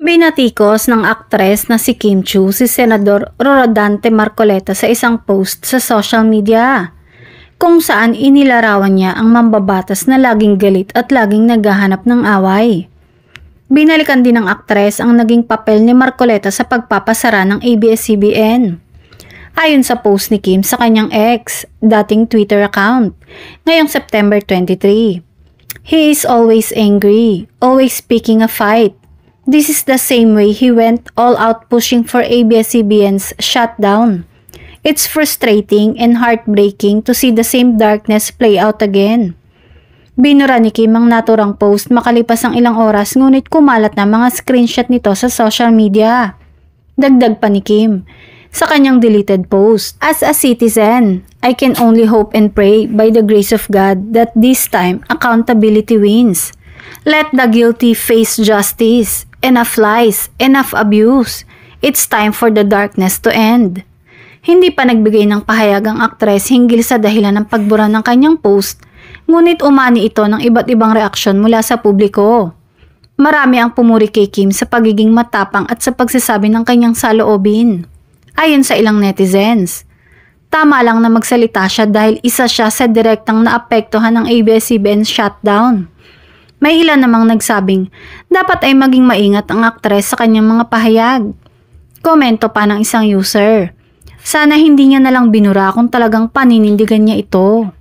Binatikos ng aktres na si Kim Chiu si Senador Rodante Marcoleta sa isang post sa social media, kung saan inilarawan niya ang mambabatas na laging galit at laging naghahanap ng away. Binalikan din ng aktres ang naging papel ni Marcoleta sa pagpapasara ng ABS-CBN. Ayon sa post ni Kim sa kanyang ex, dating Twitter account, ngayong September 23. He is always angry, always picking a fight. This is the same way he went all out pushing for ABS-CBN's shutdown. It's frustrating and heartbreaking to see the same darkness play out again. Binura ni Kim ang naturang post makalipas ang ilang oras, ngunit kumalat na mga screenshot nito sa social media. Dagdag pa ni Kim sa kanyang deleted post, "As a citizen, I can only hope and pray by the grace of God that this time accountability wins. Let the guilty face justice. Enough lies, enough abuse. It's time for the darkness to end." Hindi pa nagbigay ng pahayag ang aktres hinggil sa dahilan ng pagbura ng kanyang post, ngunit umani ito ng iba't ibang reaksyon mula sa publiko. Marami ang pumuri kay Kim sa pagiging matapang at sa pagsasabi ng kanyang saloobin. Ayon sa ilang netizens, tama lang na magsalita siya dahil isa siya sa direktang naapektuhan ng ABS-CBN shutdown. May ilan namang nagsabing dapat ay maging maingat ang aktres sa kanyang mga pahayag. Komento pa ng isang user, sana hindi niya nalang binura kung talagang paninindigan niya ito.